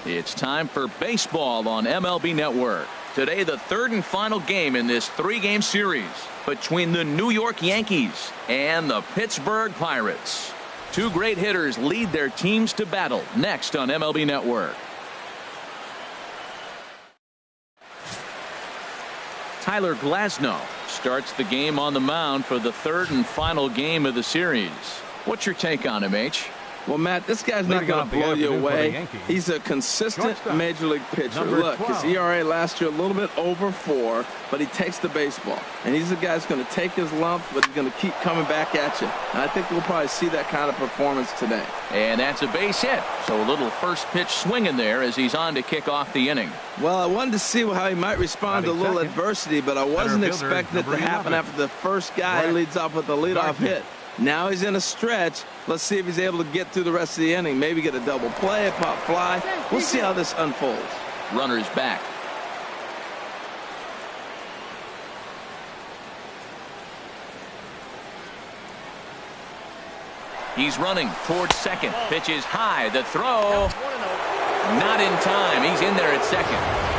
It's time for baseball on MLB Network. Today, the third and final game in this three-game series between the New York Yankees and the Pittsburgh Pirates. Two great hitters lead their teams to battle next on MLB Network. Tyler Glasnow starts the game on the mound for the third and final game of the series. What's your take on him, H? Well, Matt, this guy's not going to blow you away. He's a consistent major league pitcher. Look, his ERA last year a little bit over 4, but he takes the baseball. And he's a guy that's going to take his lump, but he's going to keep coming back at you. And I think we'll probably see that kind of performance today. And that's a base hit. So a little first pitch swing in there as he's on to kick off the inning. Well, I wanted to see how he might respond to a little adversity, but I wasn't expecting it to happen after the first guy leads off with a leadoff hit. Now he's in a stretch. Let's see if he's able to get through the rest of the inning. Maybe get a double play, a pop fly. We'll see how this unfolds. Runner's back. He's running towards second. Pitch is high. The throw. Not in time. He's in there at second.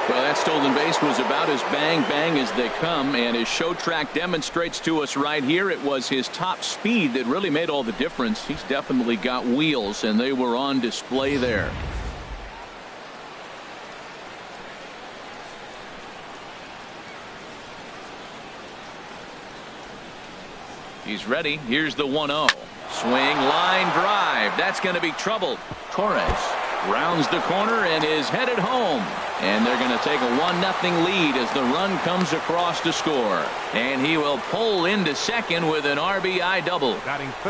Well, that stolen base was about as bang as they come, and his show track demonstrates to us right here it was his top speed that really made all the difference. He's definitely got wheels, and they were on display there. He's ready. Here's the 1-0. Swing, line drive. That's going to be trouble. Torres rounds the corner and is headed home. And they're going to take a 1-0 lead as the run comes across to score. And he will pull into second with an RBI double.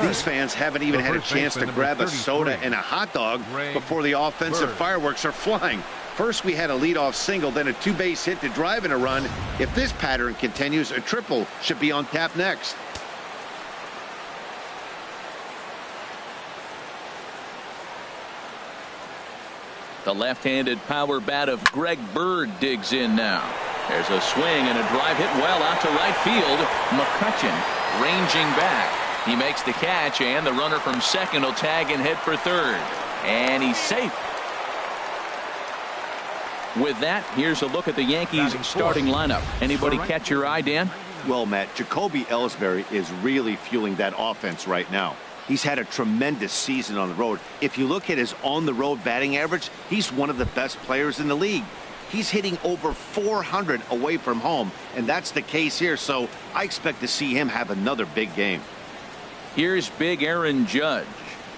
These fans haven't even had a chance to grab a soda and a hot dog before the offensive fireworks are flying. First we had a leadoff single, then a 2-base hit to drive in a run. If this pattern continues, a triple should be on tap next. The left-handed power bat of Greg Bird digs in now. There's a swing and a drive hit well out to right field. McCutchen ranging back. He makes the catch, and the runner from second will tag and head for third. And he's safe. With that, here's a look at the Yankees starting lineup. Anybody catch your eye, Dan? Well, Matt, Jacoby Ellsbury is really fueling that offense right now. He's had a tremendous season on the road. If you look at his on-the-road batting average, he's one of the best players in the league. He's hitting over 400 away from home, and that's the case here, so I expect to see him have another big game. Here's big Aaron Judge.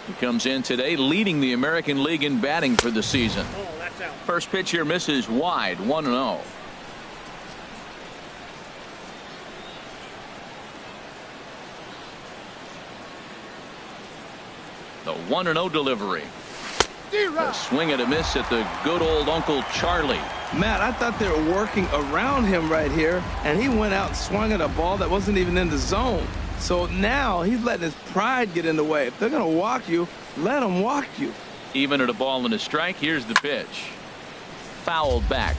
He comes in today leading the American League in batting for the season. First pitch here misses wide, 1-0. The 1-0 delivery. A swing and a miss at the good old Uncle Charlie. Matt, I thought they were working around him right here, and he went out and swung at a ball that wasn't even in the zone. So now he's letting his pride get in the way. If they're going to walk you, let them walk you. Even at a ball and a strike, here's the pitch. Fouled back.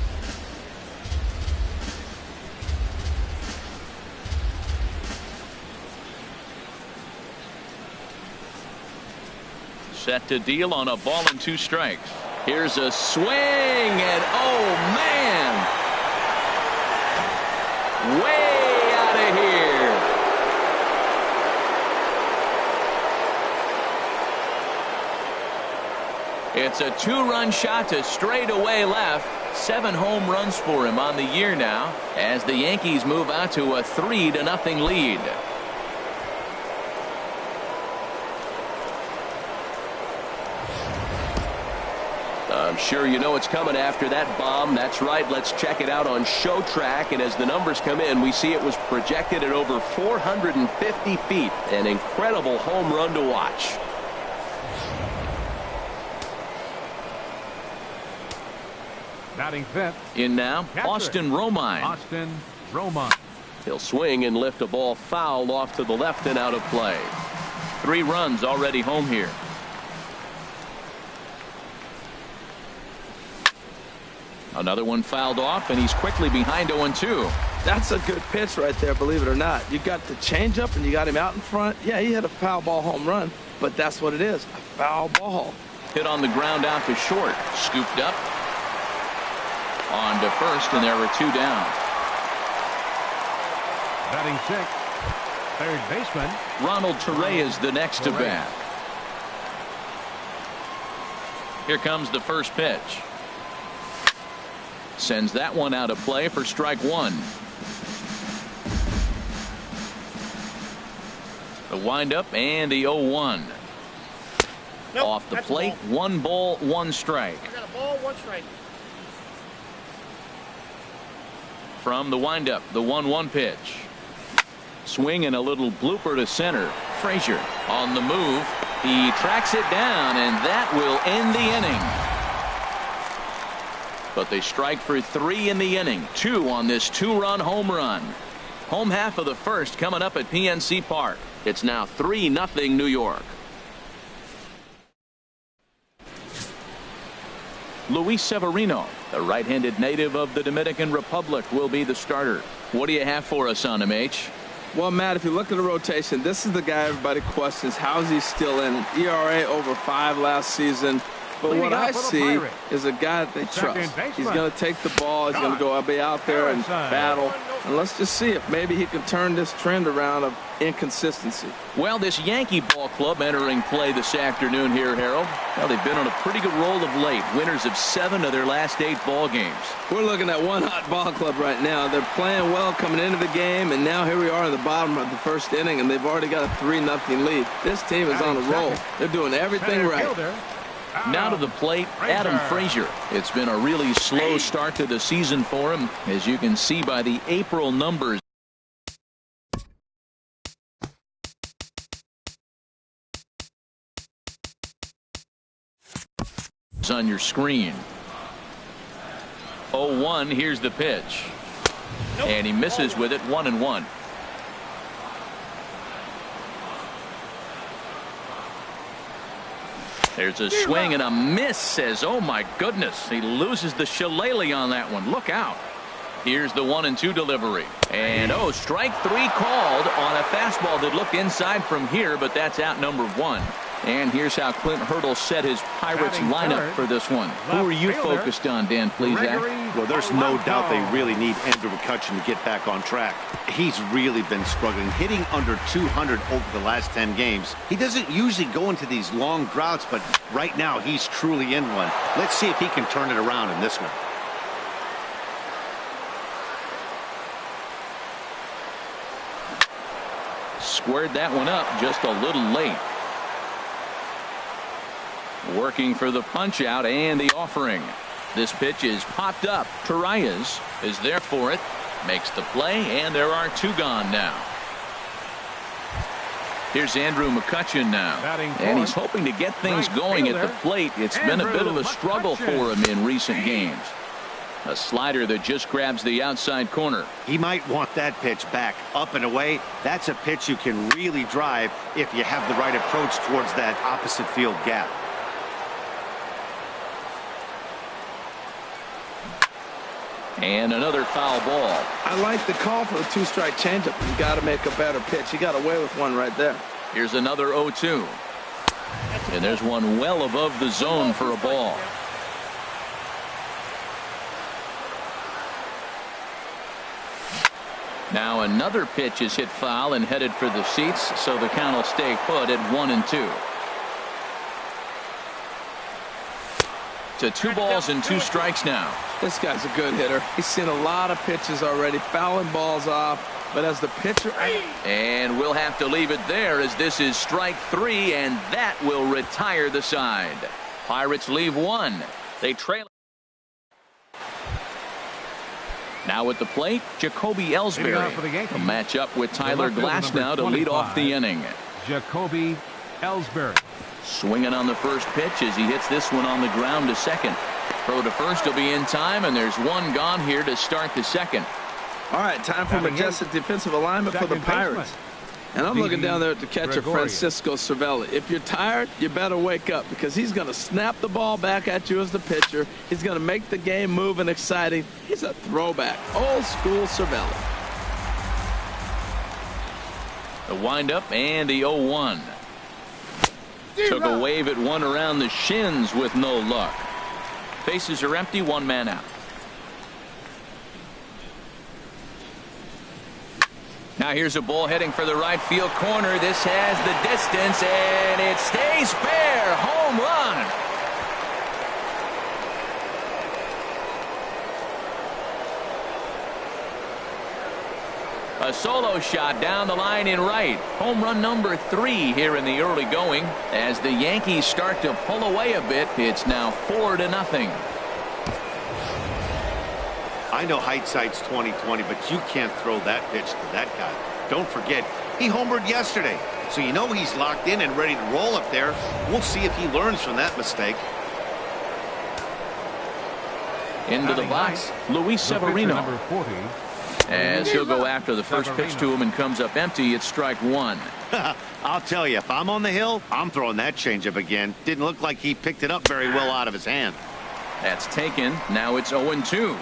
Set to deal on a ball and 2 strikes. Here's a swing, and oh man, way out of here. It's a 2-run shot to straightaway left. 7 home runs for him on the year now as the Yankees move out to a 3-0 lead. I'm sure you know it's coming after that bomb. That's right. Let's check it out on Show Track. And as the numbers come in, we see it was projected at over 450 feet. An incredible home run to watch. Batting fifth. In now, Catcher. Austin Romine. Austin Romine. He'll swing and lift a ball foul off to the left and out of play. 3 runs already home here. Another one fouled off, and he's quickly behind 0-2. That's a good pitch right there, believe it or not. You got the changeup, and you got him out in front. Yeah, he had a foul ball home run, but that's what it is, a foul ball. Hit on the ground out to short. Scooped up. On to first, and there are 2 down. Batting sixth, third baseman Ronald Torre is the next to bat. Here comes the first pitch. Sends that one out of play for strike 1. The windup and the 0-1. Nope, off the plate. 1 ball, 1 strike. I got a ball, 1 strike. From the windup, the 1-1 pitch. Swing and a little blooper to center. Frazier on the move. He tracks it down, and that will end the inning. But they strike for 3 in the inning. 2 on this 2-run home run. Home half of the first coming up at PNC Park. It's now 3-0 New York. Luis Severino, the right-handed native of the Dominican Republic, will be the starter. What do you have for us on him, H? Well, Matt, if you look at the rotation, this is the guy everybody questions. How is he still in? ERA over 5 last season. But what I see is a guy that they trust. He's going to take the ball. He's going to go be out there and battle. And let's just see if maybe he can turn this trend around of inconsistency. Well, this Yankee ball club entering play this afternoon here, Harold. Well, they've been on a pretty good roll of late. Winners of 7 of their last 8 ball games. We're looking at one hot ball club right now. They're playing well coming into the game, and now here we are in the bottom of the first inning, and they've already got a 3-0 lead. This team is on a roll. They're doing everything right. Now to the plate, Adam Frazier. It's been a really slow start to the season for him, as you can see by the April numbers. On your screen. 0-1. Here's the pitch. And he misses with it. 1-1. There's a swing and a miss. Says, oh my goodness, he loses the shillelagh on that one. Look out. Here's the 1-2 delivery. And strike 3 called on a fastball that looked inside from here, but that's out number 1. And here's how Clint Hurdle set his Pirates lineup for this one. Who are you focused on, Dan Plesac? Well, there's no doubt they really need Andrew McCutchen to get back on track. He's really been struggling, hitting under 200 over the last 10 games. He doesn't usually go into these long droughts, but right now he's truly in one. Let's see if he can turn it around in this one. Squared that one up just a little late. Working for the punch out and the offering. This pitch is popped up. Torres is there for it. Makes the play, and there are 2 gone now. Here's Andrew McCutchen now. And he's hoping to get things going at the plate. It's been a bit of a struggle for him in recent games. A slider that just grabs the outside corner. He might want that pitch back up and away. That's a pitch you can really drive if you have the right approach towards that opposite field gap. And another foul ball. I like the call for the 2-strike changeup. You got to make a better pitch. He got away with one right there. Here's another 0-2. And there's one well above the zone for a ball. Now another pitch is hit foul and headed for the seats, so the count will stay put at 1-2. To 2 balls and 2 strikes now. This guy's a good hitter. He's seen a lot of pitches already, fouling balls off, but as the pitcher. And we'll have to leave it there, as this is strike 3, and that will retire the side. Pirates leave 1. They trail. Now at the plate, Jacoby Ellsbury. A matchup with Tyler Glasnow to lead off the inning. Jacoby Ellsbury. Swinging on the first pitch as he hits this one on the ground to second. Throw to first will be in time, and there's 1 gone here to start the second. All right, time for majestic defensive alignment for the Pirates. And I'm looking down there at the catcher, Francisco Cervelli. If you're tired, you better wake up, because he's going to snap the ball back at you as the pitcher. He's going to make the game move and exciting. He's a throwback. Old school Cervelli. The windup and the 0-1. Took a wave at one around the shins with no luck. Bases are empty, one man out. Now here's a ball heading for the right field corner. This has the distance, and it stays fair. Home run. A solo shot down the line in right. Home run number 3 here in the early going. As the Yankees start to pull away a bit, it's now 4-0. I know hindsight's 20/20, but you can't throw that pitch to that guy. Don't forget, he homered yesterday, so you know he's locked in and ready to roll up there. We'll see if he learns from that mistake. Into the box, Luis Severino. Number 40. As he'll go after the first pitch to him and comes up empty. It's strike one. I'll tell you, if I'm on the hill, I'm throwing that changeup again. Didn't look like he picked it up very well out of his hand. That's taken. Now it's 0-2.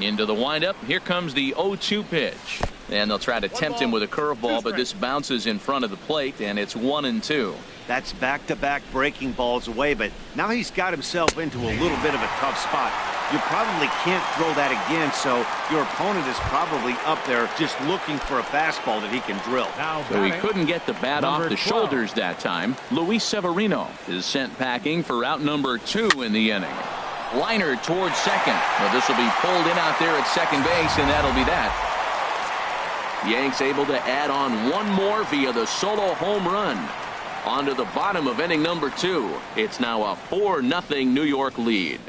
Into the windup. Here comes the 0-2 pitch. And they'll try to tempt him with a curveball, but this bounces in front of the plate, and it's 1-2. That's back-to-back breaking balls away, but now he's got himself into a little bit of a tough spot. You probably can't throw that again, so your opponent is probably up there just looking for a fastball that he can drill. So he couldn't get the bat off the shoulders that time. Luis Severino is sent packing for out number 2 in the inning. Liner towards second. Well, this will be pulled in out there at second base, and that'll be that. Yanks able to add on one more via the solo home run. On to the bottom of inning number 2. It's now a 4-0 New York lead.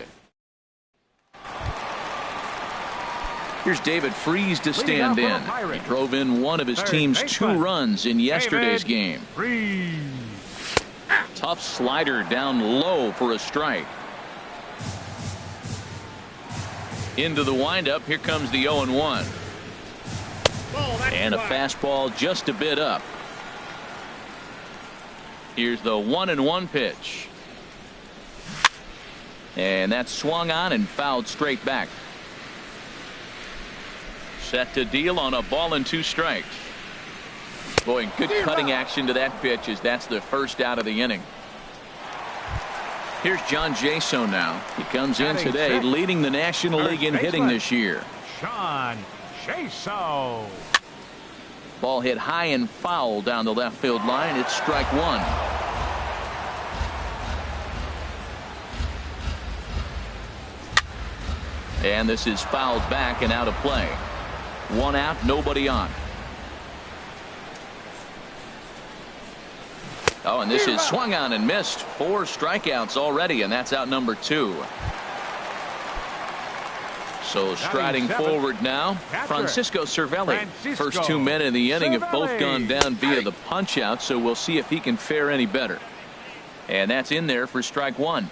Here's David Freese to stand in. He drove in one of his team's 2 runs in yesterday's game. Tough slider down low for a strike. Into the windup. Here comes the 0-1. And a fastball just a bit up. Here's the 1-1 pitch. And that's swung on and fouled straight back. Set to deal on a ball and 2 strikes. Boy, good cutting action to that pitch as that's the first out of the inning. Here's John Jaso now. He comes in today leading the National League in hitting this year. John Jaso. Ball hit high and foul down the left field line. It's strike 1. And this is fouled back and out of play. 1 out, nobody on. Oh, and this is swung on and missed. 4 strikeouts already, and that's out number 2. So striding forward now, Francisco Cervelli. First 2 men in the inning have both gone down via the punch out, so we'll see if he can fare any better. And that's in there for strike 1.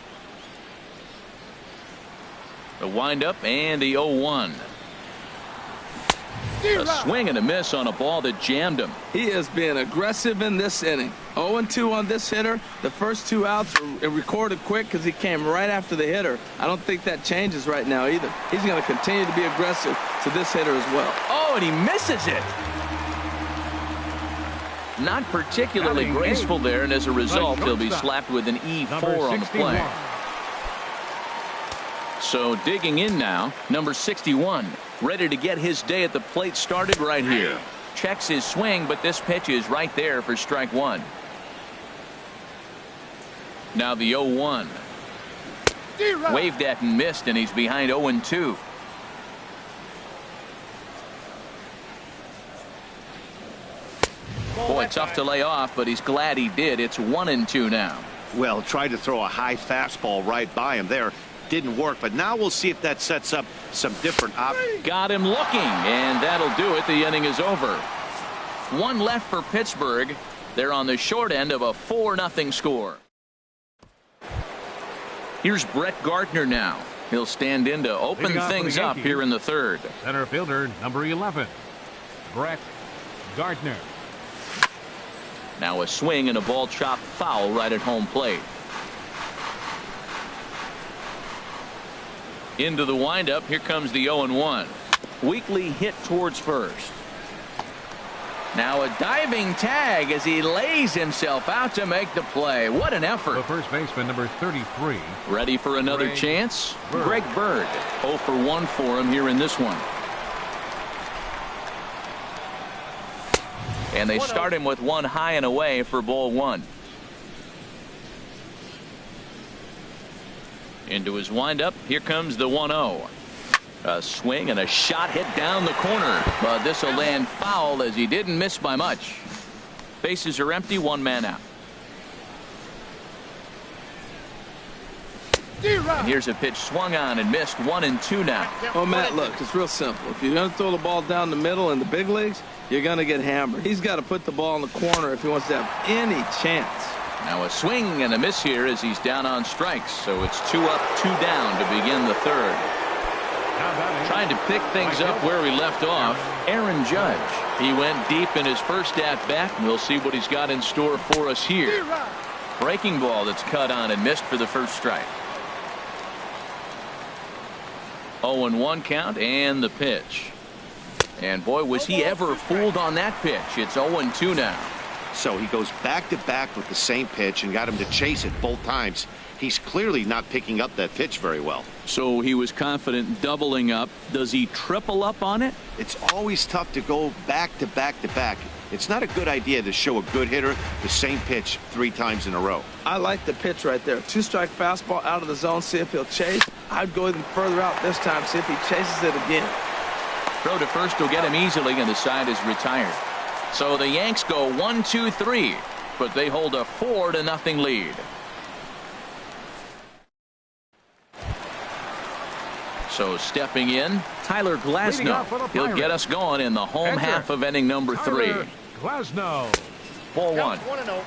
The windup and the 0-1. A swing and a miss on a ball that jammed him. He has been aggressive in this inning. 0-2 on this hitter. The first 2 outs were recorded quick because he came right after the hitter. I don't think that changes right now either. He's going to continue to be aggressive to this hitter as well. Oh, and he misses it. Not particularly graceful there, and as a result, he'll be slapped with an E4 on the play. So digging in now, number 61, ready to get his day at the plate started right here. Checks his swing, but this pitch is right there for strike 1. Now the 0-1. Waved at and missed, and he's behind 0-2. Boy, tough to lay off, but he's glad he did. It's 1-2 now. Well, tried to throw a high fastball right by him there. Didn't work, but now we'll see if that sets up some different options. Got him looking, and that'll do it. The inning is over. 1 left for Pittsburgh. They're on the short end of a 4-0 score. Here's Brett Gardner now. He'll stand in to open things up here in the 3rd. Center fielder number 11, Brett Gardner. Now a swing and a ball chopped foul right at home plate. Into the windup. Here comes the 0-1. Weakly hit towards first. Now a diving tag as he lays himself out to make the play. What an effort. The first baseman, number 33. Ready for another chance? Greg Bird. 0 for 1 for him here in this one. And they start him with one high and away for ball one. Into his windup. Here comes the 1-0. A swing and a shot hit down the corner, but this will land foul as he didn't miss by much. Bases are empty, one man out. And here's a pitch swung on and missed. 1-2 now. Oh, Matt, look, it's real simple. If you're going to throw the ball down the middle in the big leagues, you're going to get hammered. He's got to put the ball in the corner if he wants to have any chance. Now a swing and a miss here as he's down on strikes. So it's 2 up, 2 down to begin the third. Trying to pick things up where we left off, Aaron Judge. He went deep in his first at-bat, and we'll see what he's got in store for us here. Breaking ball that's cut on and missed for the first strike. 0-1 count and the pitch. And boy, was he ever fooled on that pitch. It's 0-2 now. So he goes back-to-back with the same pitch and got him to chase it both times. He's clearly not picking up that pitch very well. So he was confident doubling up. Does he triple up on it? It's always tough to go back-to-back-to-back. It's not a good idea to show a good hitter the same pitch 3 times in a row. I like the pitch right there. 2-strike fastball out of the zone, see if he'll chase. I'd go even further out this time, see if he chases it again. Throw to first will get him easily, and the side is retired. So the Yanks go 1-2-3, but they hold a 4-0 lead. So stepping in, Tyler Glasnow. He'll get us going in the home half of inning number 3. Glasnow. Ball 1. 1-0.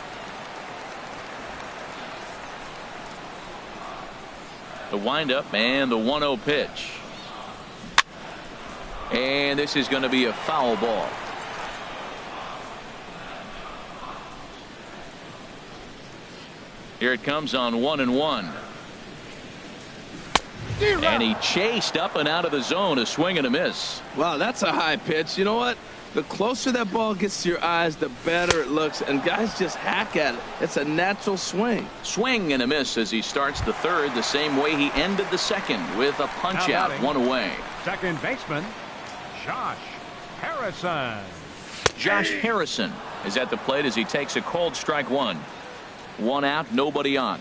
The windup and the 1-0 pitch. And this is going to be a foul ball. Here it comes on 1-1. And he chased up and out of the zone, a swing and a miss. Wow, that's a high pitch. You know what? The closer that ball gets to your eyes, the better it looks. And guys just hack at it. It's a natural swing. Swing and a miss as he starts the third the same way he ended the second with a punch out, 1 away. Second baseman, Josh Harrison. Josh Harrison is at the plate as he takes a cold strike 1. 1 out, nobody on.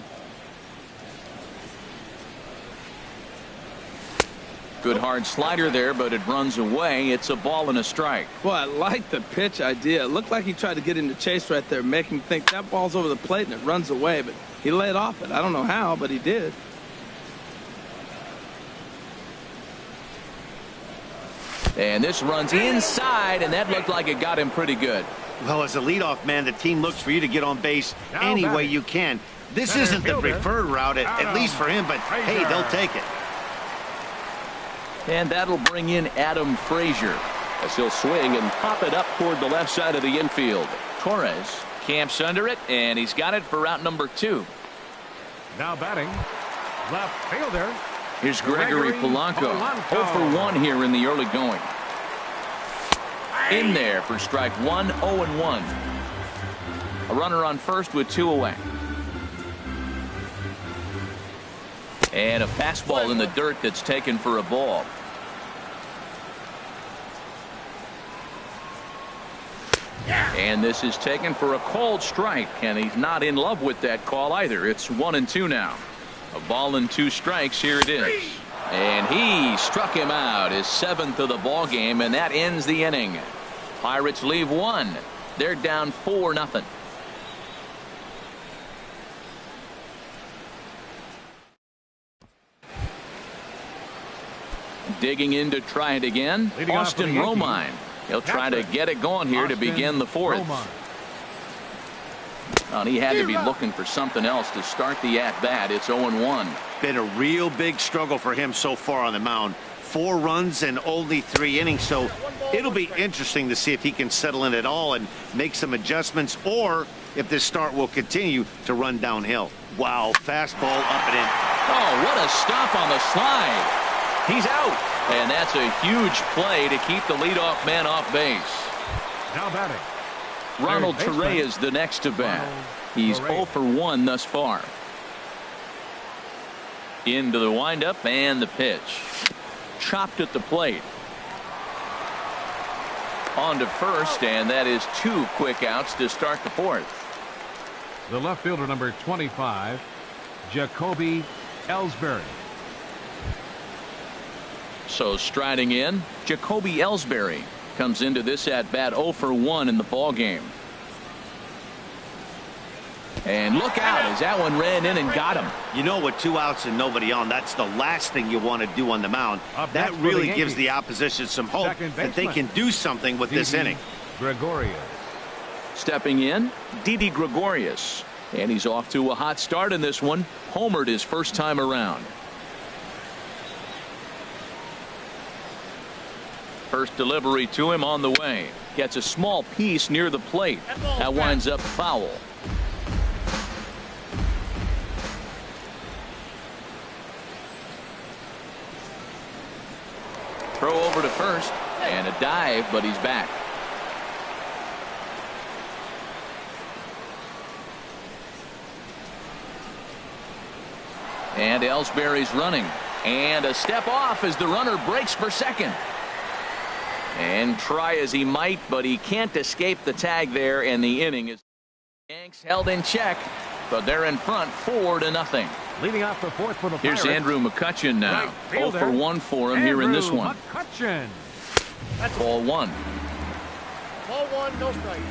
Good hard slider there, but it runs away. It's a ball and a strike. Well, I like the pitch idea. It looked like he tried to get him to chase right there, make him think that ball's over the plate and it runs away, but he laid off it. I don't know how, but he did. And this runs inside, and that looked like it got him pretty good. Well, as a leadoff man, the team looks for you to get on base any way you can. This isn't the preferred route, at least for him, but hey, they'll take it. And that'll bring in Adam Frazier as he'll swing and pop it up toward the left side of the infield. Torres camps under it, and he's got it for route number 2. Now batting, left fielder. Here's Gregory Polanco. 0 for 1 here in the early going. In there for strike 1, 0-1. A runner on first with 2 away. And a fastball in the dirt that's taken for a ball. And this is taken for a called strike, and he's not in love with that call either. It's 1-2 now. A ball and 2 strikes. Here it is. And he struck him out, his 7th of the ball game, and that ends the inning. Pirates leave 1. They're down 4-0. Digging in to try it again, Austin Romine. He'll try to get it going here to begin the 4th. And he had to be looking for something else to start the at-bat. It's 0-1. Been a real big struggle for him so far on the mound. 4 runs and only 3 innings, so it'll be interesting to see if he can settle in at all and make some adjustments, or if this start will continue to run downhill. Wow, fastball up and in. Oh, what a stop on the slide. He's out, and that's a huge play to keep the leadoff man off base. Now batting, Ronald Torre is the next to bat. He's 0 for 1 thus far. Into the windup and the pitch. Chopped at the plate. On to first, and that is 2 quick outs to start the 4th. The left fielder, number 25, Jacoby Ellsbury. So striding in, Jacoby Ellsbury comes into this at bat 0 for 1 in the ball game. And look out as that one ran in and got him. You know, with 2 outs and nobody on, that's the last thing you want to do on the mound. That really gives the opposition some hope that they can do something with this inning. Gregorius. Stepping in, Didi Gregorius. And he's off to a hot start in this one. Homered his first time around. First delivery to him on the way. Gets a small piece near the plate. That winds up foul. Throw over to first and a dive, but he's back. And Ellsbury's running, and a step off as the runner breaks for second. And try as he might, but he can't escape the tag there, and the inning is Yanks held in check, but they're in front 4 to nothing. Leading off the 4th for the Pirates. Here's Andrew McCutchen now. Right 0 for 1 for him here in this one. McCutchen. Ball 1. Ball 1, no strike.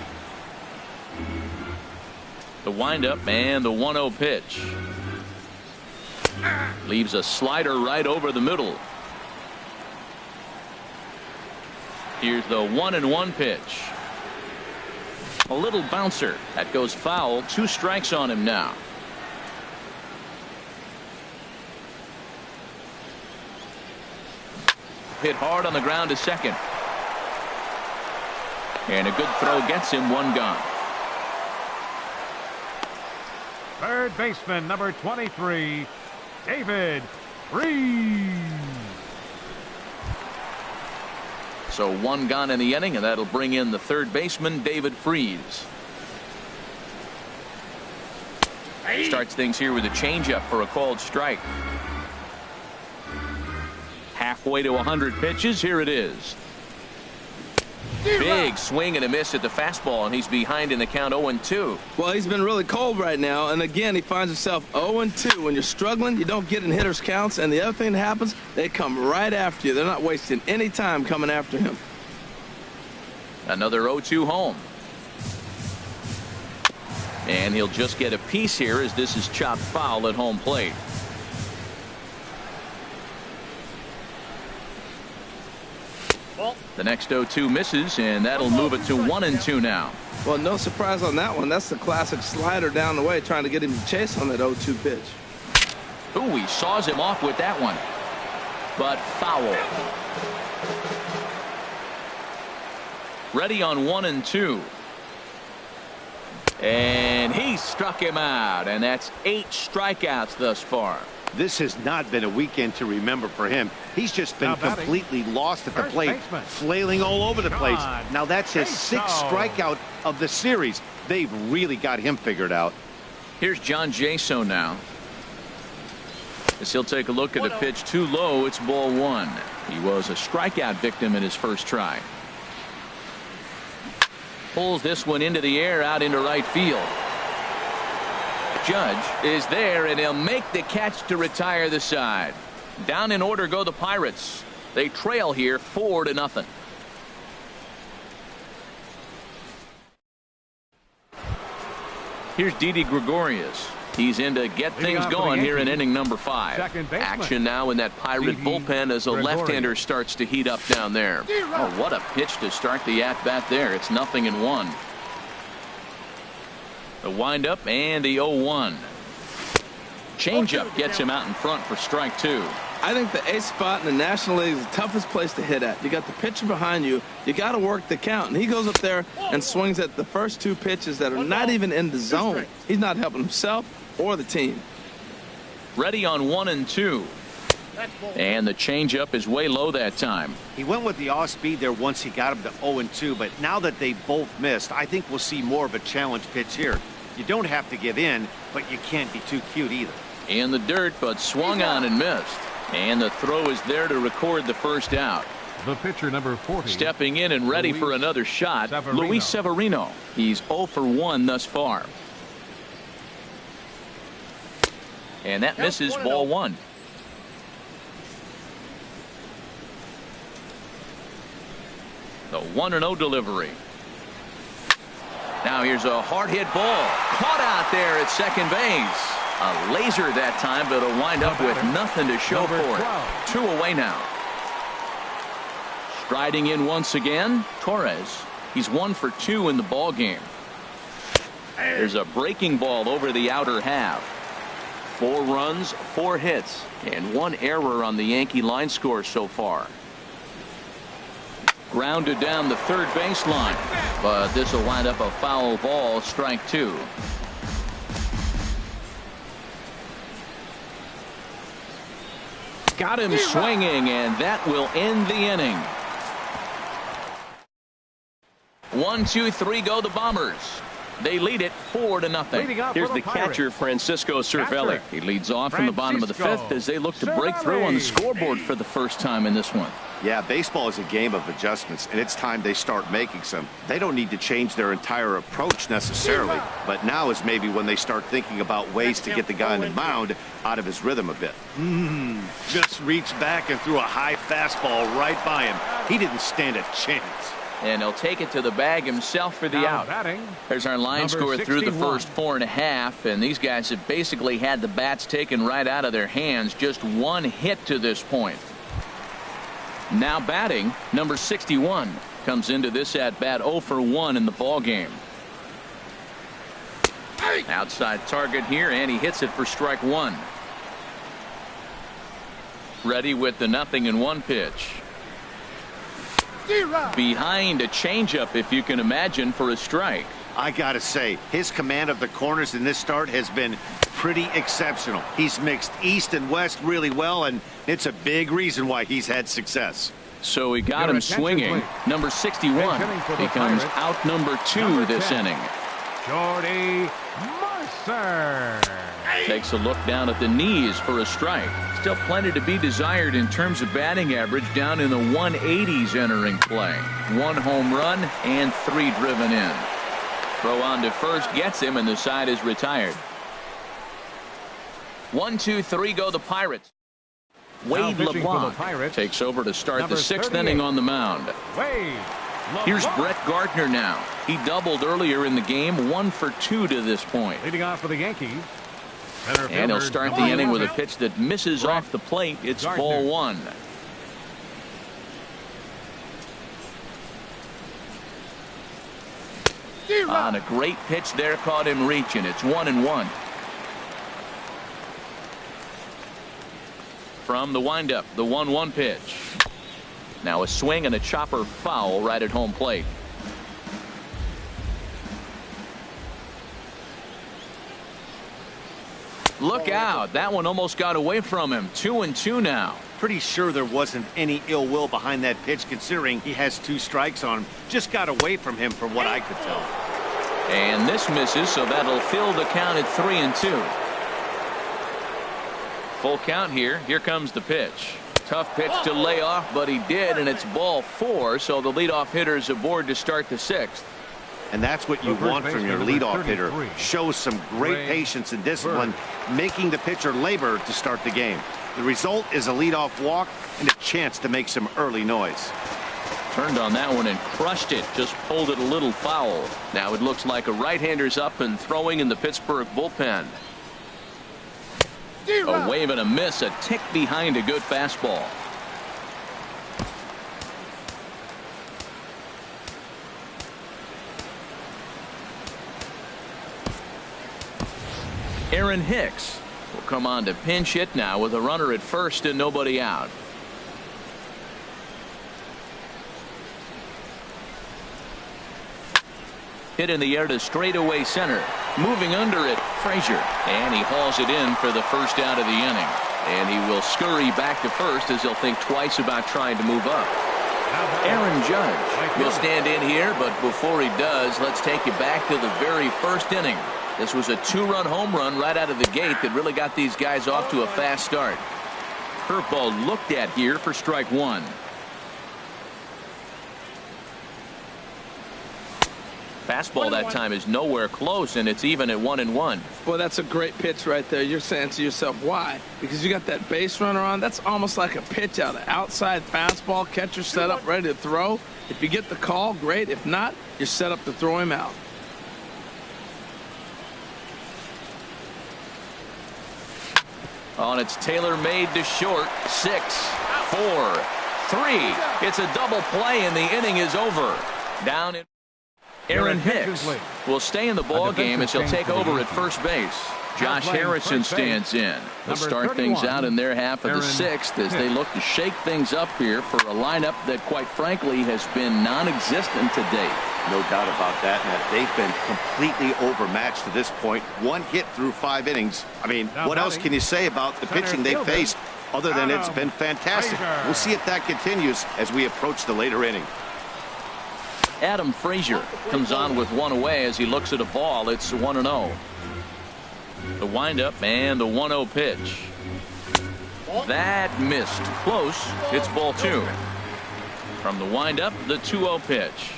The windup and the 1-0 pitch. Leaves a slider right over the middle. Here's the 1-1 pitch. A little bouncer that goes foul. 2 strikes on him now. Hit hard on the ground to second. And a good throw gets him 1 gone. Third baseman, number 23, David Freese. So 1 gone in the inning, and that'll bring in the third baseman, David Freese. Starts things here with a changeup for a called strike. Halfway to 100 pitches. Here it is. Big swing and a miss at the fastball, and he's behind in the count 0-2. Well, he's been really cold right now, and again, he finds himself 0-2. When you're struggling, you don't get in hitters' counts, and the other thing that happens, they come right after you. They're not wasting any time coming after him. Another 0-2 home. And he'll just get a piece here as this is chopped foul at home plate. The next 0-2 misses, and that'll move it to 1-2 now. Well, no surprise on that one. That's the classic slider down the way, trying to get him to chase on that 0-2 pitch. Ooh, he saws him off with that one. But foul. Ready on 1-2. And he struck him out, and that's 8 strikeouts thus far. This has not been a weekend to remember for him. He's just been completely lost at the plate, flailing all over the place. Now that's his 6th strikeout of the series. They've really got him figured out. Here's John Jaso now. As he'll take a look at a pitch too low, it's ball 1. He was a strikeout victim in his first try. Pulls this one into the air out into right field. Judge is there, and he'll make the catch to retire the side. Down in order go the Pirates. They trail here 4-0. Here's Didi Gregorius. He's in to get things going here in inning number 5. Action now in that Pirate bullpen as a left-hander starts to heat up down there. Oh, what a pitch to start the at-bat there. It's 0-1. The windup and the 0-1. Changeup gets him out in front for strike 2. I think the 8th spot in the National League is the toughest place to hit at. You got the pitcher behind you. You got to work the count. And he goes up there and swings at the first 2 pitches that are not even in the zone. He's not helping himself or the team. Ready on 1-2. And the changeup is way low that time. He went with the off speed there once he got him to 0-2, but now that they both missed, I think we'll see more of a challenge pitch here. You don't have to give in, but you can't be too cute either. In the dirt, but swung on and missed. And the throw is there to record the first out. The pitcher, number 40. Stepping in and ready for another shot, Luis Severino. He's 0 for 1 thus far. And that misses, ball 1. The 1-0 delivery. Now here's a hard hit ball. Caught out there at second base. A laser that time, but it'll wind up with nothing to show for it. 2 away now. Striding in once again, Torres. He's 1 for 2 in the ball game. There's a breaking ball over the outer half. 4 runs, 4 hits, and 1 error on the Yankee line score so far. Grounded down the third baseline, but this will wind up a foul ball, strike 2. Got him swinging, and that will end the inning. 1, 2, 3 go the Bombers. They lead it 4-0. Here's the catcher, Francisco Cervelli. He leads off from the bottom of the 5th as they look to break through on the scoreboard for the first time in this one. Yeah, baseball is a game of adjustments, and it's time they start making some. They don't need to change their entire approach necessarily, but now is maybe when they start thinking about ways to get the guy on the mound out of his rhythm a bit. Just reached back and threw a high fastball right by him. He didn't stand a chance. And he'll take it to the bag himself for the out. There's our line score through the first 4.5, and these guys have basically had the bats taken right out of their hands. Just 1 hit to this point. Now batting, number 61 comes into this at bat 0 for 1 in the ball game. Outside target here, and he hits it for strike 1. Ready with the 0-1 pitch. Behind a changeup, if you can imagine, for a strike. I gotta say, his command of the corners in this start has been pretty exceptional. He's mixed east and west really well, and it's a big reason why he's had success. So he got him swinging. Number 61 becomes out number 2 this inning. Jordy Mercer takes a look down at the knees for a strike. Still plenty to be desired in terms of batting average, down in the 180s entering play. 1 home run and 3 driven in. Throw on to first gets him, and the side is retired. 1, 2, 3 go the Pirates. Wade LeBlanc takes over to start the 6th inning on the mound. Here's Brett Gardner now. He doubled earlier in the game, 1 for 2 to this point. Leading off for the Yankees. And he'll start the inning with a pitch that misses off the plate. It's ball 1. On a great pitch there, caught him reaching. It's 1-1. From the windup, the 1-1 pitch. Now a swing and a chopper foul right at home plate. Look out. That one almost got away from him. 2-2 now. Pretty sure there wasn't any ill will behind that pitch, considering he has 2 strikes on him. Just got away from him from what I could tell. And this misses, so that'll fill the count at 3-2. Full count here. Here comes the pitch. Tough pitch to lay off, but he did, and it's ball 4, so the leadoff hitter is aboard to start the 6th. And that's what you want from your leadoff hitter. Shows some great patience and discipline, making the pitcher labor to start the game. The result is a leadoff walk and a chance to make some early noise. Turned on that one and crushed it. Just pulled it a little foul. Now it looks like a right-hander's up and throwing in the Pittsburgh bullpen. A wave and a miss, a tick behind a good fastball. Aaron Hicks will come on to pinch hit now with a runner at first and nobody out. Hit in the air to straightaway center. Moving under it, Frazier. And he hauls it in for the first out of the inning. And he will scurry back to first as he'll think twice about trying to move up. Aaron Judge will stand in here, but before he does, let's take you back to the very first inning. This was a 2-run home run right out of the gate that really got these guys off to a fast start. Curveball looked at here for strike one. Fastball that time is nowhere close, and it's even at 1-1. Well, that's a great pitch right there. You're saying to yourself, why? Because you got that base runner on. That's almost like a pitch out. An outside fastball, catcher set up, ready to throw. If you get the call, great. If not, you're set up to throw him out. On its tailor-made to short. 6, 4, 3. It's a double play, and the inning is over. Down in. Aaron Hicks will stay in the ball game as he'll take over at first base. Josh Harrison stands in. They'll start things out in their half of the sixth as they look to shake things up here for a lineup that, quite frankly, has been non-existent to date. No doubt about that, Matt. They've been completely overmatched to this point. 1 hit through 5 innings. I mean, what else can you say about the pitching they've faced other than it's been fantastic? We'll see if that continues as we approach the later inning. Adam Frazier comes on with one away as he looks at a ball. It's 1-0. The windup and the 1-0 pitch. That missed. Close. It's ball 2. From the windup, the 2-0 pitch.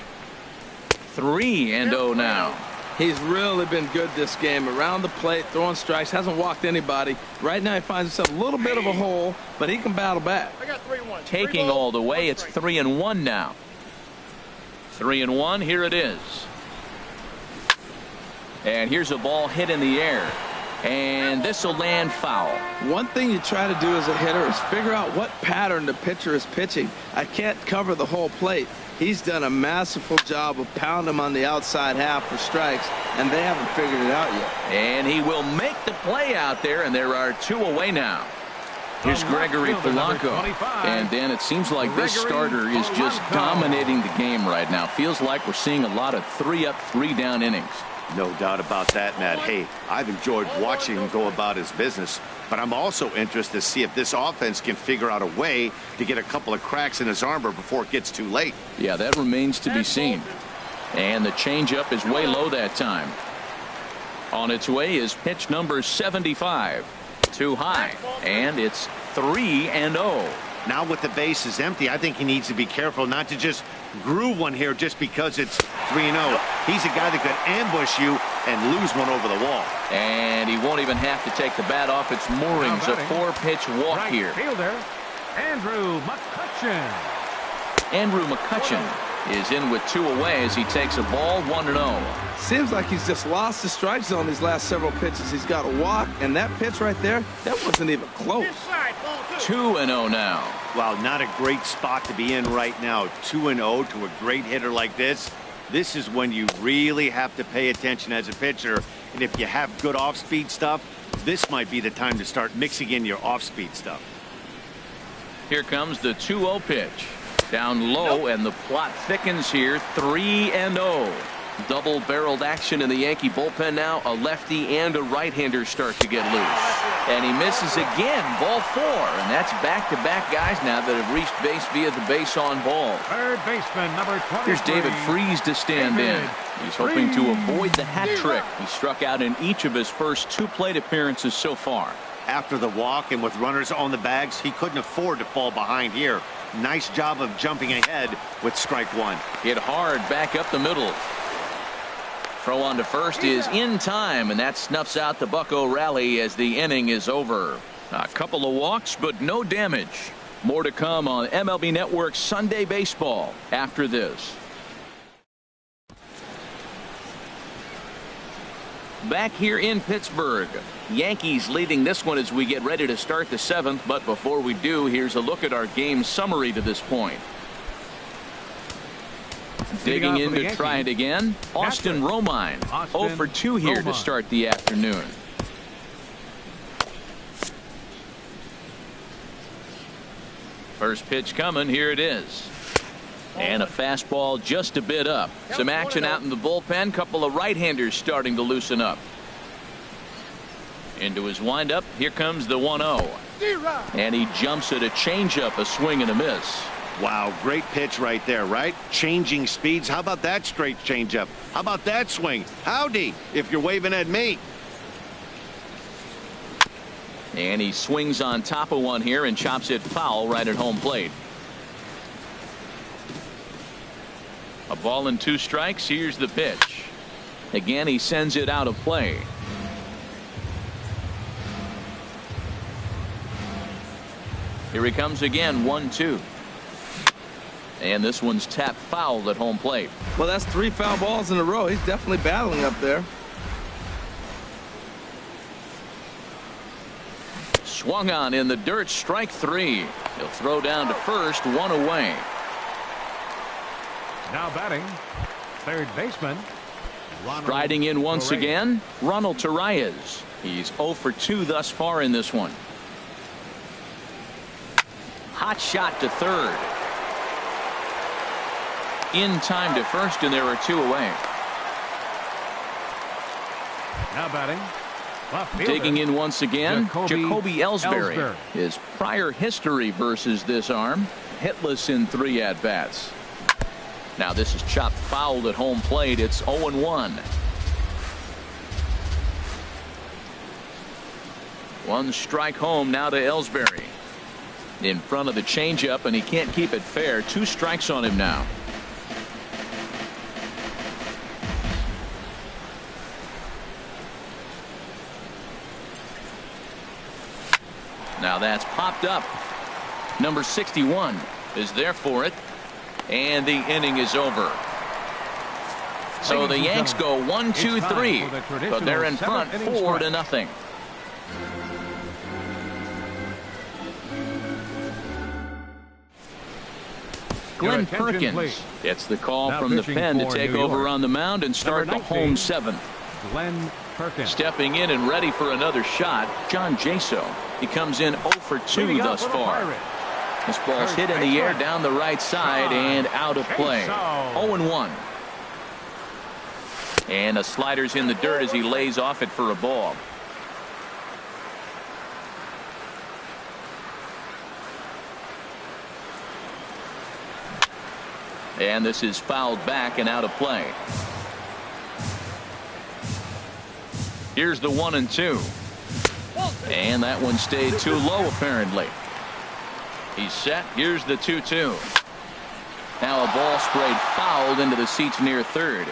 3-0 now. He's really been good this game. Around the plate, throwing strikes, hasn't walked anybody. Right now he finds himself a little bit of a hole, but he can battle back. Taking all the way, it's 3-1 now. 3-1, here it is. And here's a ball hit in the air. And this will land foul. One thing you try to do as a hitter is figure out what pattern the pitcher is pitching. I can't cover the whole plate. He's done a masterful job of pounding him on the outside half for strikes, and they haven't figured it out yet. And he will make the play out there, and there are 2 away now. Here's Gregory Polanco. And then it seems like this starter is just dominating the game right now. Feels like we're seeing a lot of 3-up, 3-down innings. No doubt about that, Matt. Hey, I've enjoyed watching him go about his business, but I'm also interested to see if this offense can figure out a way to get a couple of cracks in his armor before it gets too late. Yeah, that remains to be seen. And the changeup is way low that time. On its way is pitch number 75. Too high, and it's 3-0. Now with the bases empty, I think he needs to be careful not to just groove one here just because it's 3-0. He's a guy that could ambush you and lose one over the wall. And he won't even have to take the bat off its moorings. A 4-pitch walk here. Fielder, Andrew McCutchen. Andrew McCutchen is in with 2 away as he takes a ball. 1-0. Seems like he's just lost the strike zone these last several pitches. He's got a walk, and that pitch right there, that wasn't even close. 2-0 now. Wow, not a great spot to be in right now. 2-0 to a great hitter like this. This is when you really have to pay attention as a pitcher. And if you have good off-speed stuff, this might be the time to start mixing in your off-speed stuff. Here comes the 2-0 pitch. Down low, and the plot thickens here. 3-0. Double-barreled action in the Yankee bullpen now. A lefty and a right-hander start to get loose. And he misses again. Ball 4. And that's back-to-back guys now that have reached base via the base on ball. Third baseman, number 23. Here's David Freese to stand in. He's hoping to avoid the hat trick. He struck out in each of his first 2 plate appearances so far. After the walk and with runners on the bags, he couldn't afford to fall behind here. Nice job of jumping ahead with strike 1. Hit hard back up the middle. Throw on to first is in time, and that snuffs out the Bucco rally as the inning is over. A couple of walks, but no damage. More to come on MLB Network Sunday Baseball after this. Back here in Pittsburgh, Yankees leading this one as we get ready to start the 7th. But before we do, here's a look at our game summary to this point. Digging in to try it again, Austin Romine. 0 for 2 here to start the afternoon. First pitch coming, here it is. And a fastball just a bit up. Some action out in the bullpen. Couple of right-handers starting to loosen up. Into his windup. Here comes the 1-0. And he jumps at a changeup, a swing and a miss. Wow, great pitch right there, right? Changing speeds. How about that straight changeup? How about that swing? Howdy, if you're waving at me. And he swings on top of one here and chops it foul right at home plate. A ball and 2 strikes. Here's the pitch. Again, he sends it out of play. Here he comes again, 1-2. And this one's tapped foul at home plate. Well, that's 3 foul balls in a row. He's definitely battling up there. Swung on in the dirt, strike 3. He'll throw down to first, 1 away. Now batting, third baseman. Striding in once again, Ronald Torreyes. He's 0 for 2 thus far in this one. Hot shot to third. In time to first, and there are 2 away. Now batting. Digging in once again, Jacoby Ellsbury. His prior history versus this arm, hitless in 3 at-bats. Now this is chopped fouled at home plate. It's 0-1. 1 strike home now to Ellsbury. In front of the changeup, and he can't keep it fair. 2 strikes on him now. Now that's popped up. Number 61 is there for it. And the inning is over. So the Yanks go 1-2-3. But they're in front 4-0. Glenn Perkins gets the call from the pen to take over on the mound and start the home 7th. Glenn Perkins. Stepping in and ready for another shot, John Jaso. He comes in 0 for 2 thus far. This ball's hit in the air down the right side and out of play. 0-1. And a slider's in the dirt as he lays off it for a ball. And this is fouled back and out of play. Here's the 1-2. And that one stayed too low apparently. He's set. Here's the 2-2. Now a ball sprayed fouled into the seats near third.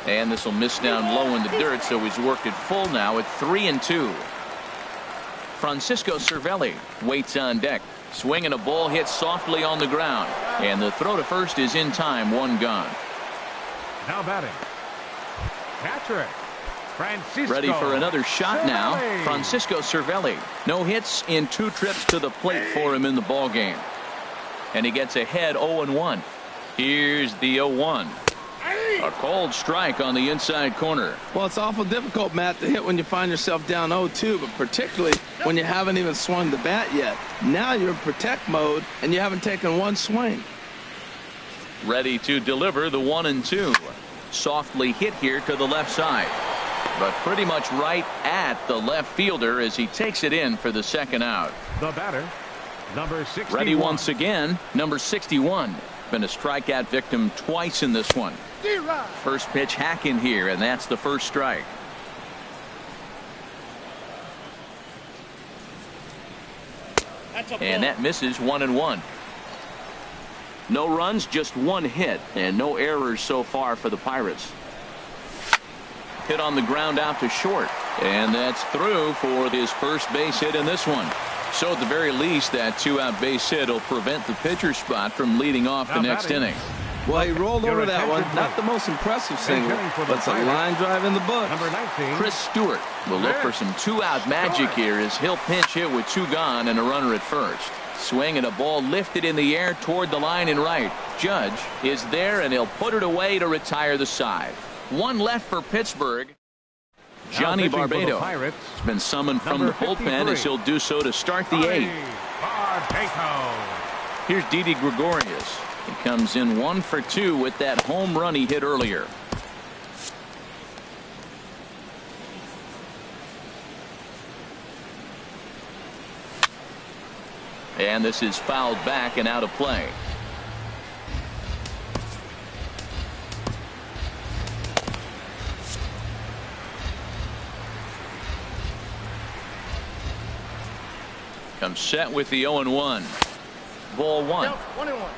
And this will miss down low in the dirt, so he's worked it full now at 3-2. Francisco Cervelli waits on deck. Swinging a ball hit softly on the ground. And the throw to first is in time. 1 gone. Now batting. Catcher. Francisco. Ready for another shot now. Francisco Cervelli. No hits in 2 trips to the plate for him in the ball game. And he gets ahead 0-1. Here's the 0-1. A cold strike on the inside corner. Well, it's awful difficult, Matt, to hit when you find yourself down 0-2, but particularly when you haven't even swung the bat yet. Now you're in protect mode, and you haven't taken 1 swing. Ready to deliver the 1-2. Softly hit here to the left side. But pretty much right at the left fielder as he takes it in for the 2nd out. The batter, number 61. Ready once again, number 61. Been a strikeout victim twice in this one. First pitch hack in here, and that's the 1st strike. And that misses 1-1. No runs, just 1 hit, and no errors so far for the Pirates. Hit on the ground out to short, and that's through for his first base hit in this one. So at the very least, that 2-out base hit will prevent the pitcher spot from leading off the next inning. Well, he rolled over that one. Not the most impressive single, but it's a line drive in the book. Number 19. Chris Stewart will look for some 2-out magic here as he'll pinch hit with 2 gone and a runner at first. Swing and a ball lifted in the air toward the line and right. Judge is there, and he'll put it away to retire the side. 1 left for Pittsburgh. Johnny Barbado has been summoned from the bullpen as he'll do so to start the 8th. Here's Didi Gregorius. He comes in 1 for 2 with that home run he hit earlier. And this is fouled back and out of play. Comes set with the 0-1. Ball 1. 1-1.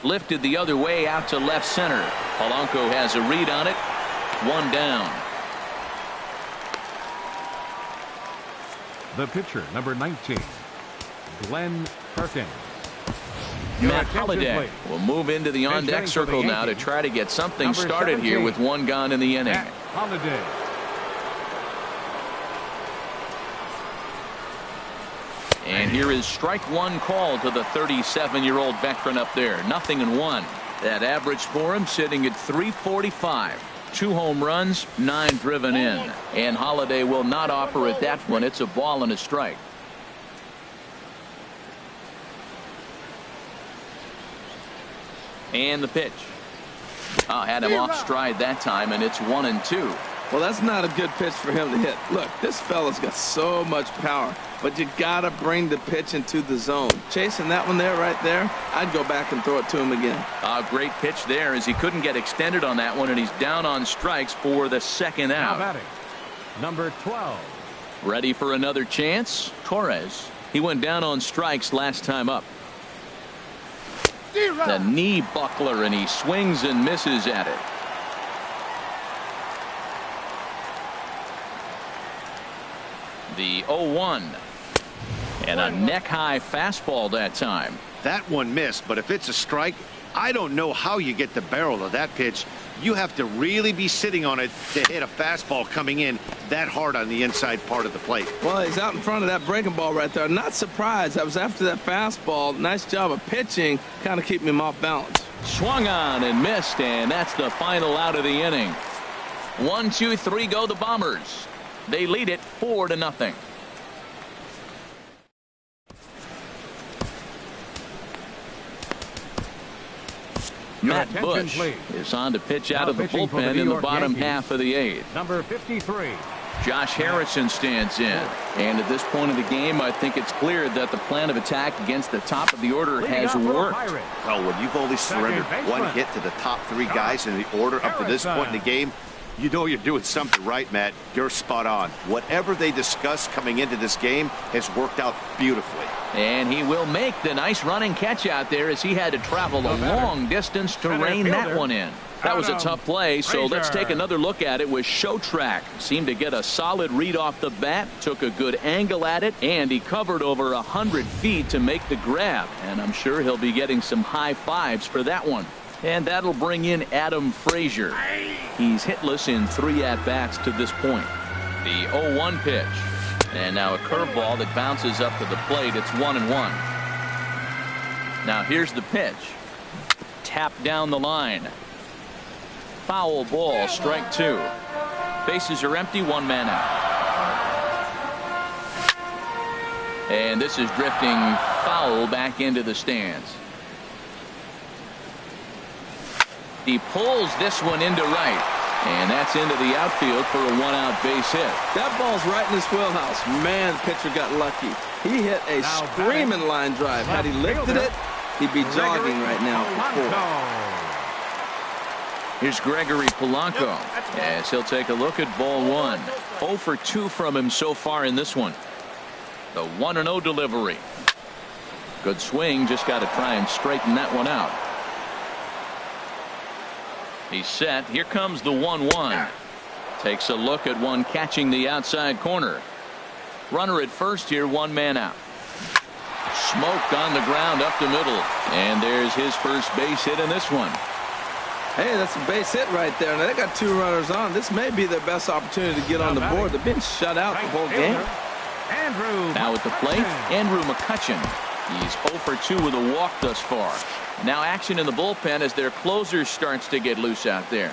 Lifted the other way out to left center. Polanco has a read on it. 1 down. The pitcher, number 19, Glenn Perkins. Matt Holliday will move into the on-deck circle now to try to get something started here with 1 gone in the inning. Matt Holliday. And here is strike 1 call to the 37-year-old veteran up there. 0-1. That average for him sitting at 345. 2 home runs, 9 driven in. And Holliday will not offer at that one. It's a ball and a strike. And the pitch. Had him off stride that time, and it's 1-2. Well, that's not a good pitch for him to hit. Look, this fella's got so much power, but you got to bring the pitch into the zone. Chasing that one there, right there, I'd go back and throw it to him again. A great pitch there as he couldn't get extended on that one, and he's down on strikes for the 2nd out. Now batting, number 12. Ready for another chance? Torres. He went down on strikes last time up. The knee buckler, and he swings and misses at it. The 0-1. And a neck-high fastball that time. That one missed, but if it's a strike, I don't know how you get the barrel of that pitch. You have to really be sitting on it to hit a fastball coming in that hard on the inside part of the plate. Well, he's out in front of that breaking ball right there. Not surprised. That was after that fastball. Nice job of pitching, kind of keeping him off balance. Swung on and missed, and that's the final out of the inning. 1, 2, 3 go the Bombers. They lead it 4-0. Matt Bush is on to pitch out of the bullpen in the bottom half of the 8th. Number 53. Josh Harrison stands in. And at this point of the game, I think it's clear that the plan of attack against the top of the order has worked. Well, when you've only surrendered 1 hit to the top 3 guys in the order up to this point in the game, you know you're doing something right, Matt. You're spot on. Whatever they discussed coming into this game has worked out beautifully. And he will make the nice running catch out there as he had to travel a long distance to rein that one in. That was a tough play, so let's take another look at it with Showtrack. Seemed to get a solid read off the bat, took a good angle at it, and he covered over 100 feet to make the grab. And I'm sure he'll be getting some high fives for that one. And that'll bring in Adam Frazier. He's hitless in 3 at-bats to this point. The 0-1 pitch. And now a curveball that bounces up to the plate. It's 1-1. Now here's the pitch. Tapped down the line. Foul ball, strike 2. Bases are empty, 1 man out. And this is drifting foul back into the stands. He pulls this one into right, and that's into the outfield for a 1-out base hit. That ball's right in his wheelhouse. Man, the pitcher got lucky. He hit a screaming line drive. Had he lifted it, he'd be jogging right now for 4. Here's Gregory Polanco as he'll take a look at ball 1. 0 for 2 from him so far in this one. The 1-0 delivery. Good swing, just got to try and straighten that one out. He's set. Here comes the 1-1. Takes a look at one catching the outside corner. Runner at first here, 1 man out. Smoked on the ground up the middle. And there's his first base hit in this one. Hey, that's a base hit right there. Now they got 2 runners on. This may be their best opportunity to get on the board. They've been shut out the whole game. Now at the plate, Andrew McCutchen. He's 0 for 2 with a walk thus far. Now action in the bullpen as their closer starts to get loose out there.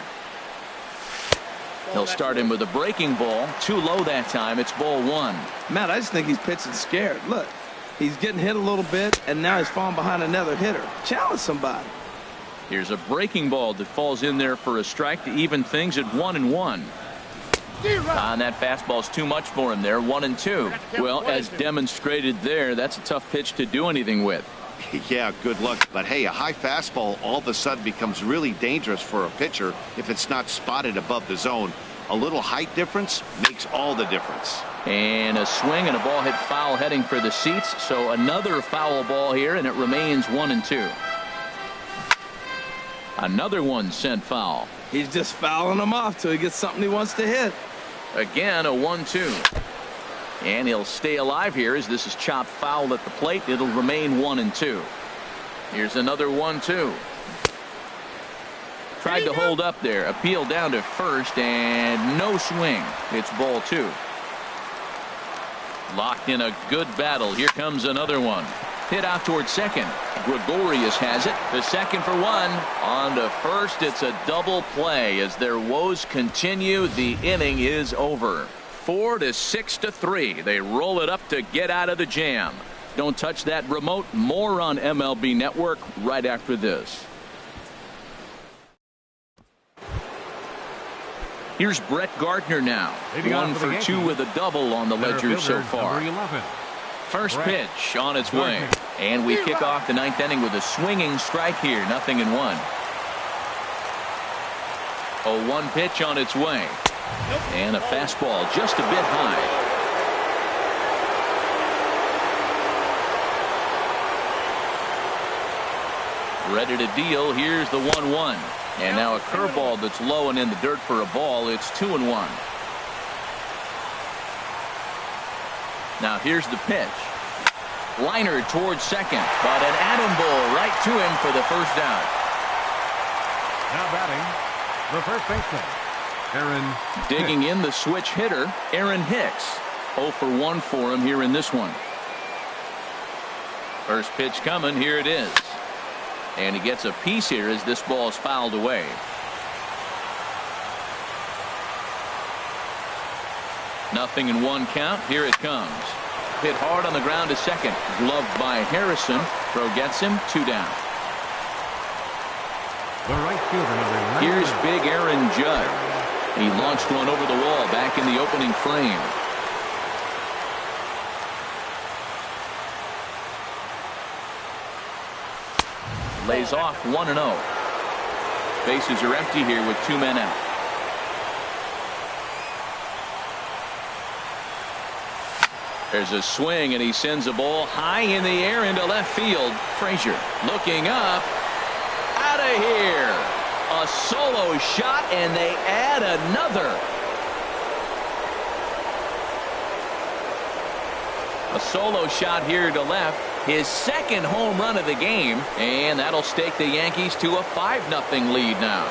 He'll start him with a breaking ball. Too low that time. It's ball 1. Matt, I just think he's pitching scared. Look, he's getting hit a little bit, and now he's falling behind another hitter. Challenge somebody. Here's a breaking ball that falls in there for a strike to even things at 1-1. And that fastball's too much for him there. 1-2. Well, as demonstrated there, that's a tough pitch to do anything with. Yeah, good luck. But hey, a high fastball all of a sudden becomes really dangerous for a pitcher if it's not spotted above the zone. A little height difference makes all the difference. And a swing and a ball hit foul heading for the seats. So another foul ball here, and it remains 1-2. Another one sent foul. He's just fouling them off till he gets something he wants to hit. Again, a 1-2. And he'll stay alive here as this is chopped foul at the plate. It'll remain 1-2. Here's another 1-2. Tried to hold up there. Appeal down to first and no swing. It's ball 2. Locked in a good battle. Here comes another one. Hit out towards second. Gregorius has it. The second for 1. On to first. It's a double play as their woes continue. The inning is over. 4-6-3. They roll it up to get out of the jam. Don't touch that remote. More on MLB Network right after this. Here's Brett Gardner now. 1 for 2 with a double on the ledger so far. First pitch on its way. And we kick off the 9th inning with a swinging strike here. 0-1. 0-1 pitch on its way. And a fastball just a bit high. Ready to deal. Here's the 1-1. And now a curveball that's low and in the dirt for a ball. It's 2-1. Now here's the pitch. Liner towards second, but an atom ball right to him for the first out. Now batting, the first baseman, Aaron. Digging in the switch hitter, Aaron Hicks. 0 for 1 for him here in this one. First pitch coming. Here it is. And he gets a piece here as this ball is fouled away. Nothing in 1 count. Here it comes. Hit hard on the ground to second. Gloved by Harrison. Throw gets him. 2 down. The right fielder, number 9. Here's big Aaron Judd. He launched one over the wall back in the opening frame. Lays off 1-0. Bases are empty here with 2 men out. There's a swing and he sends a ball high in the air into left field. Frazier looking up. Out of here. A solo shot and they add another. A solo shot here to left. His second home run of the game, and that'll stake the Yankees to a 5-0 lead now.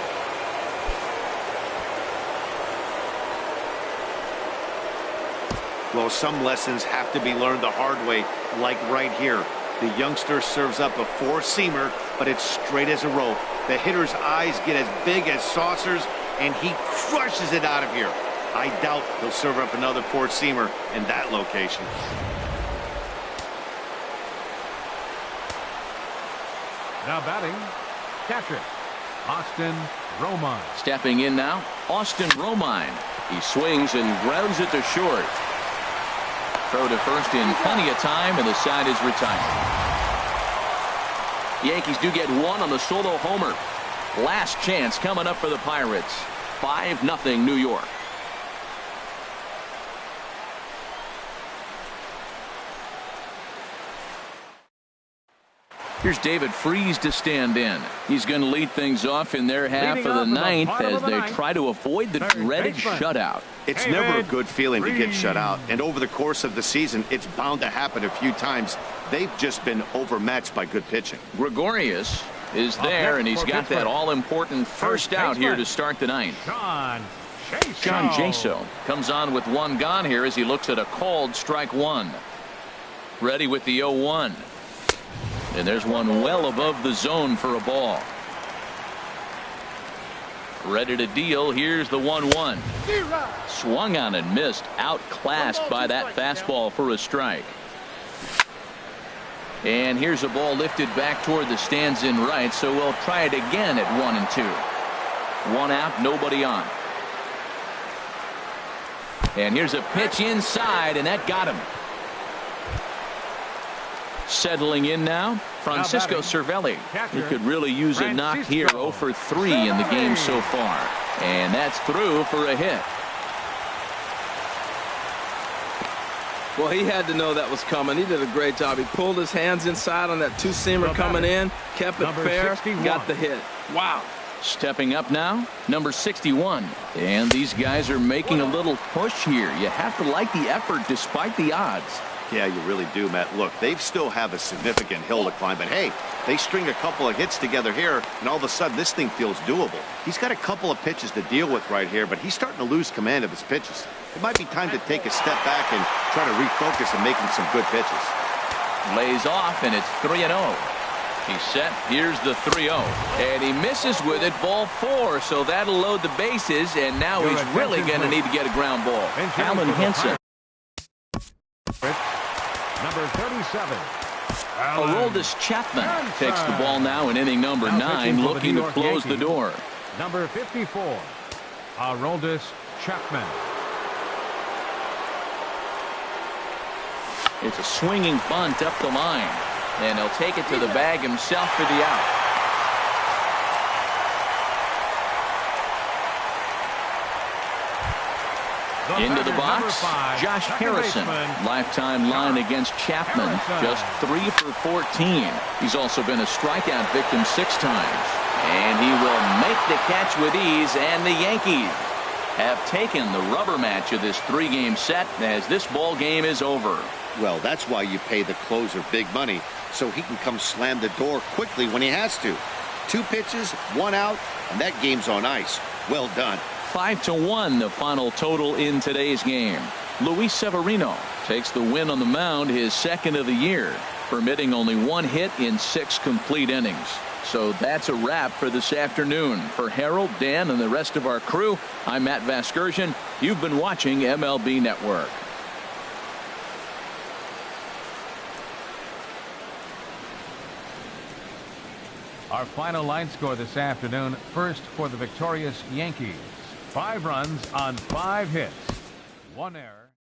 Well, some lessons have to be learned the hard way, like right here. The youngster serves up a 4-seamer, but it's straight as a rope. The hitter's eyes get as big as saucers, and he crushes it out of here. I doubt he'll serve up another 4-seamer in that location. Now batting, catcher, Austin Romine. Stepping in now, Austin Romine. He swings and grounds it to short. Throw to first in plenty of time, and the side is retired. Yankees do get 1 on the solo homer. Last chance coming up for the Pirates. 5-0 New York. Here's David Freese to stand in. He's going to lead things off in their half of the 9th as they try to avoid the dreaded shutout. It's never a good feeling to get shut out, and over the course of the season, it's bound to happen a few times. They've just been overmatched by good pitching. Gregorius is there, and he's got that all-important first out here to start the 9th. John Jaso comes on with 1 gone here as he looks at a called strike 1. Ready with the 0-1. And there's one well above the zone for a ball. Ready to deal. Here's the 1-1. Swung on and missed. Outclassed by that fastball for a strike. And here's a ball lifted back toward the stands in right, so we'll try it again at 1-2. 1 out, nobody on. And here's a pitch inside, and that got him. Settling in now, Francisco Cervelli. He could really use a knock here. 0 for 3 in the game so far. And that's through for a hit. Well, he had to know that was coming. He did a great job. He pulled his hands inside on that two-seamer coming in, kept it fair, got the hit. Wow. Stepping up now, number 61. And these guys are making a little push here. You have to like the effort despite the odds. Yeah, you really do, Matt. Look, they still have a significant hill to climb, but hey, they string a couple of hits together here, and all of a sudden this thing feels doable. He's got a couple of pitches to deal with right here, but he's starting to lose command of his pitches. It might be time to take a step back and try to refocus on making some good pitches. Lays off, and it's 3-0. He's set. Here's the 3-0. And he misses with it, ball 4, so that'll load the bases, and now he's really going to need to get a ground ball. Alan Henson. Number 37. Aroldis Chapman takes the ball now in inning number 9, looking to close the door. Number 54. Aroldis Chapman. It's a swinging bunt up the line, and he'll take it to the bag himself for the out. Into the box, Josh Harrison. Lifetime line against Chapman, just 3 for 14. He's also been a strikeout victim 6 times. And he will make the catch with ease, and the Yankees have taken the rubber match of this 3-game set as this ball game is over. Well, that's why you pay the closer big money, so he can come slam the door quickly when he has to. 2 pitches, 1 out, and that game's on ice. Well done. 5-1 the final total in today's game. Luis Severino takes the win on the mound, his 2nd of the year, permitting only 1 hit in 6 complete innings. So that's a wrap for this afternoon. For Harold, Dan, and the rest of our crew, I'm Matt Vasgersian. You've been watching MLB Network. Our final line score this afternoon, first for the victorious Yankees. 5 runs on 5 hits. 1 error.